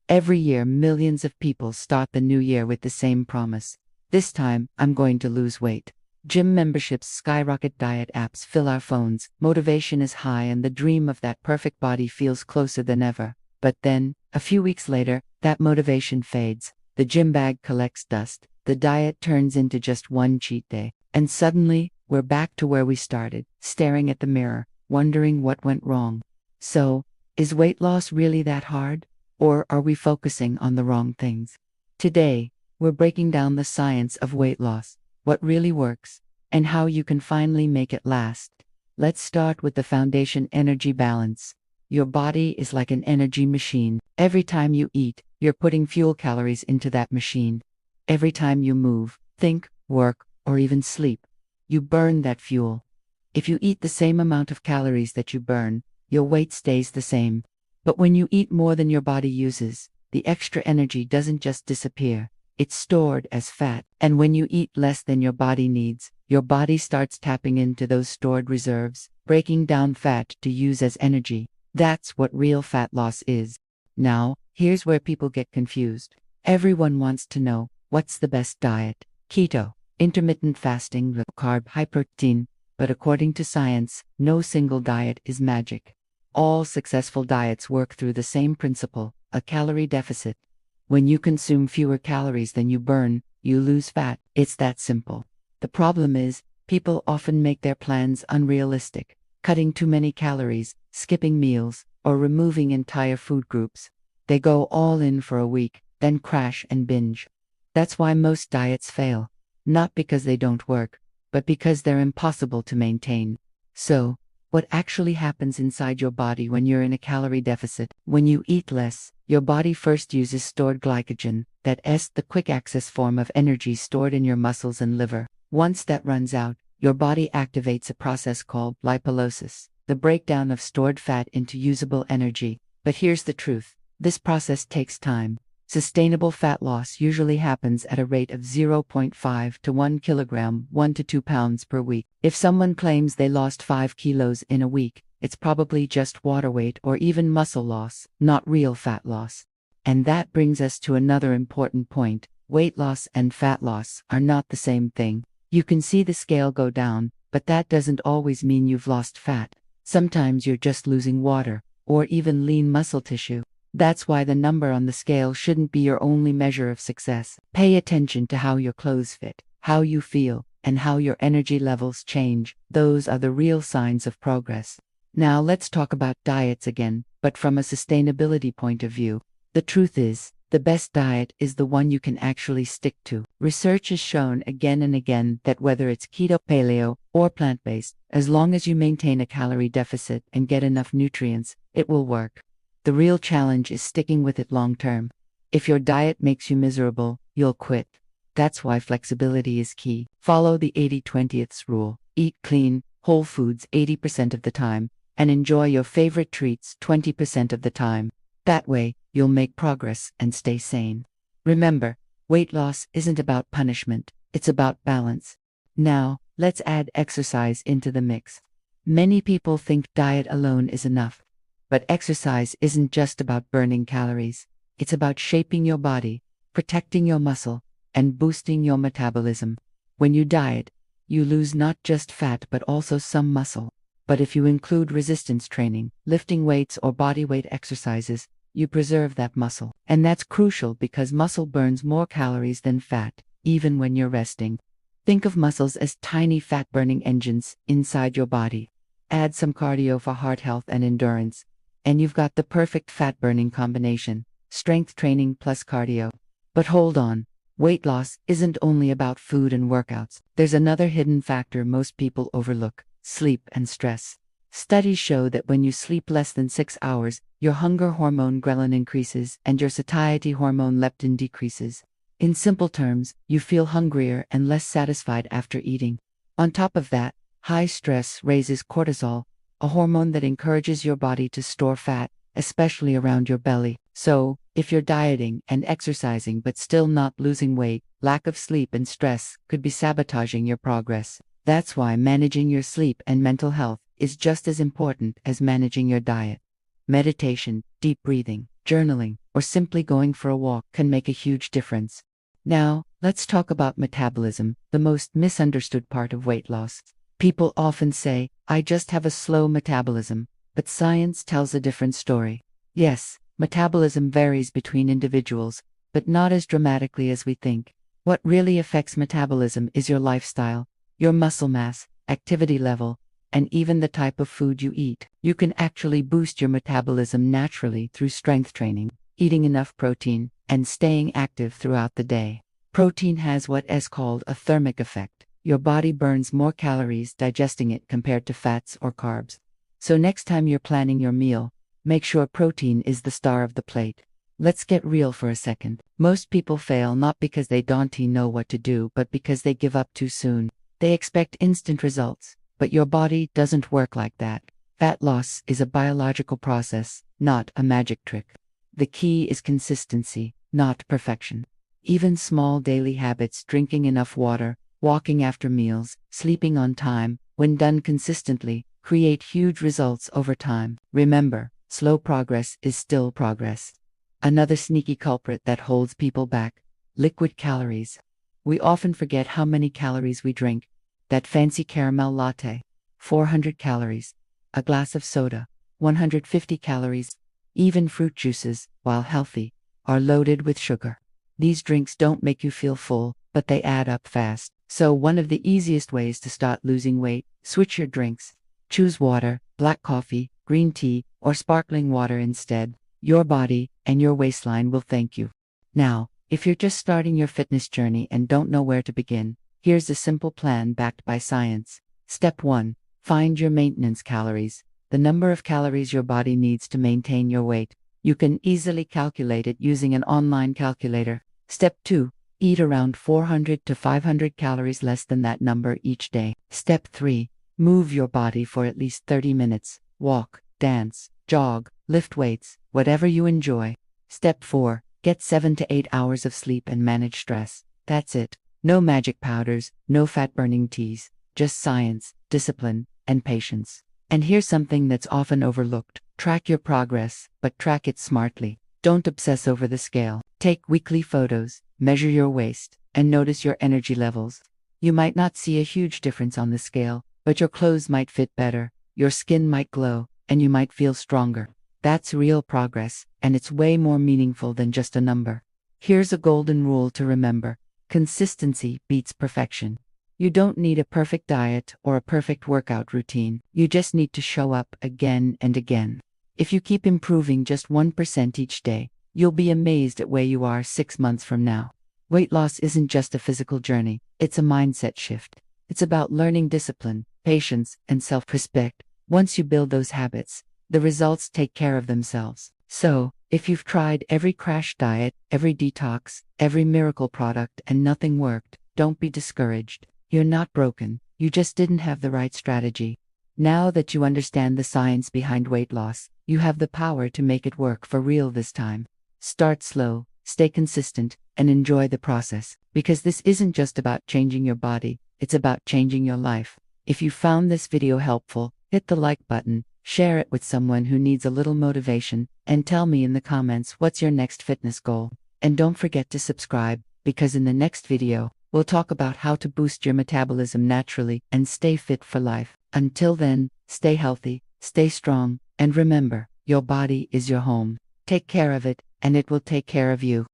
Every year, millions of people start the new year with the same promise. This time, I'm going to lose weight. Gym memberships skyrocket, diet apps fill our phones, motivation is high, and the dream of that perfect body feels closer than ever. But then, a few weeks later, that motivation fades. The gym bag collects dust. The diet turns into just one cheat day. And suddenly, we're back to where we started, staring at the mirror, wondering what went wrong. So, is weight loss really that hard? Or are we focusing on the wrong things? Today, we're breaking down the science of weight loss, what really works, and how you can finally make it last. Let's start with the foundation: energy balance. Your body is like an energy machine. Every time you eat, you're putting fuel calories into that machine. Every time you move, think, work, or even sleep, you burn that fuel. If you eat the same amount of calories that you burn, your weight stays the same. But when you eat more than your body uses, the extra energy doesn't just disappear. It's stored as fat. And when you eat less than your body needs, your body starts tapping into those stored reserves, breaking down fat to use as energy. That's what real fat loss is. Now, here's where people get confused. Everyone wants to know, what's the best diet? Keto, intermittent fasting, low carb, high protein. But according to science, no single diet is magic. All successful diets work through the same principle, a calorie deficit. When you consume fewer calories than you burn, you lose fat. It's that simple. The problem is, people often make their plans unrealistic, cutting too many calories, skipping meals, or removing entire food groups. They go all in for a week, then crash and binge. That's why most diets fail. Not because they don't work, but because they're impossible to maintain. So, what actually happens inside your body when you're in a calorie deficit? When you eat less, your body first uses stored glycogen, the quick-access form of energy stored in your muscles and liver. Once that runs out, your body activates a process called lipolysis, the breakdown of stored fat into usable energy. But here's the truth. This process takes time. Sustainable fat loss usually happens at a rate of 0.5 to 1 kilogram, 1 to 2 pounds per week. If someone claims they lost 5 kilos in a week, it's probably just water weight or even muscle loss, not real fat loss. And that brings us to another important point. Weight loss and fat loss are not the same thing. You can see the scale go down, but that doesn't always mean you've lost fat. Sometimes you're just losing water, or even lean muscle tissue. That's why the number on the scale shouldn't be your only measure of success. Pay attention to how your clothes fit, how you feel, and how your energy levels change. Those are the real signs of progress. Now let's talk about diets again, but from a sustainability point of view. The truth is, the best diet is the one you can actually stick to. Research has shown again and again that whether it's keto, paleo, or plant-based, as long as you maintain a calorie deficit and get enough nutrients, it will work. The real challenge is sticking with it long term. If your diet makes you miserable, you'll quit. That's why flexibility is key. Follow the 80-20 rule. Eat clean, whole foods 80% of the time, and enjoy your favorite treats 20% of the time. That way, you'll make progress and stay sane. Remember, weight loss isn't about punishment, it's about balance. Now, let's add exercise into the mix. Many people think diet alone is enough. But exercise isn't just about burning calories. It's about shaping your body, protecting your muscle, and boosting your metabolism. When you diet, you lose not just fat but also some muscle. But if you include resistance training, lifting weights, or body weight exercises, you preserve that muscle. And that's crucial because muscle burns more calories than fat, even when you're resting. Think of muscles as tiny fat-burning engines inside your body. Add some cardio for heart health and endurance, and you've got the perfect fat-burning combination: strength training plus cardio. But hold on, weight loss isn't only about food and workouts. There's another hidden factor most people overlook: sleep and stress. Studies show that when you sleep less than 6 hours, your hunger hormone ghrelin increases and your satiety hormone leptin decreases. In simple terms, you feel hungrier and less satisfied after eating. On top of that, high stress raises cortisol, a hormone that encourages your body to store fat, especially around your belly. So, if you're dieting and exercising but still not losing weight, lack of sleep and stress could be sabotaging your progress. That's why managing your sleep and mental health is just as important as managing your diet. Meditation, deep breathing, journaling, or simply going for a walk can make a huge difference. Now, let's talk about metabolism, the most misunderstood part of weight loss. People often say, I just have a slow metabolism, but science tells a different story. Yes, metabolism varies between individuals, but not as dramatically as we think. What really affects metabolism is your lifestyle, your muscle mass, activity level, and even the type of food you eat. You can actually boost your metabolism naturally through strength training, eating enough protein, and staying active throughout the day. Protein has what is called a thermic effect. Your body burns more calories digesting it compared to fats or carbs. So next time you're planning your meal, make sure protein is the star of the plate. Let's get real for a second. Most people fail not because they don't know what to do, but because they give up too soon. They expect instant results, but your body doesn't work like that. Fat loss is a biological process, not a magic trick. The key is consistency, not perfection. Even small daily habits, drinking enough water, walking after meals, sleeping on time, when done consistently, create huge results over time. Remember, slow progress is still progress. Another sneaky culprit that holds people back: liquid calories. We often forget how many calories we drink. That fancy caramel latte, 400 calories. A glass of soda, 150 calories. Even fruit juices, while healthy, are loaded with sugar. These drinks don't make you feel full, but they add up fast. So one of the easiest ways to start losing weight: switch your drinks. Choose water, black coffee, green tea, or sparkling water instead. Your body and your waistline will thank you. Now, if you're just starting your fitness journey and don't know where to begin, here's a simple plan backed by science. Step 1. Find your maintenance calories, the number of calories your body needs to maintain your weight. You can easily calculate it using an online calculator. Step 2. Eat around 400 to 500 calories less than that number each day. Step 3. Move your body for at least 30 minutes. Walk, dance, jog, lift weights, whatever you enjoy. Step 4. Get 7 to 8 hours of sleep and manage stress. That's it. No magic powders, no fat-burning teas, just science, discipline, and patience. And here's something that's often overlooked. Track your progress, but track it smartly. Don't obsess over the scale. Take weekly photos, measure your waist, and notice your energy levels. You might not see a huge difference on the scale, but your clothes might fit better, your skin might glow, and you might feel stronger. That's real progress, and it's way more meaningful than just a number. Here's a golden rule to remember: consistency beats perfection. You don't need a perfect diet or a perfect workout routine. You just need to show up again and again. If you keep improving just 1% each day, you'll be amazed at where you are 6 months from now. Weight loss isn't just a physical journey, it's a mindset shift. It's about learning discipline, patience, and self-respect. Once you build those habits, the results take care of themselves. So, if you've tried every crash diet, every detox, every miracle product, and nothing worked, don't be discouraged. You're not broken, you just didn't have the right strategy. Now that you understand the science behind weight loss, you have the power to make it work for real this time. Start slow, stay consistent, and enjoy the process. Because this isn't just about changing your body, it's about changing your life. If you found this video helpful, hit the like button, share it with someone who needs a little motivation, and tell me in the comments what's your next fitness goal. And don't forget to subscribe, because in the next video, we'll talk about how to boost your metabolism naturally and stay fit for life. Until then, stay healthy, stay strong, and remember, your body is your home. Take care of it, and it will take care of you.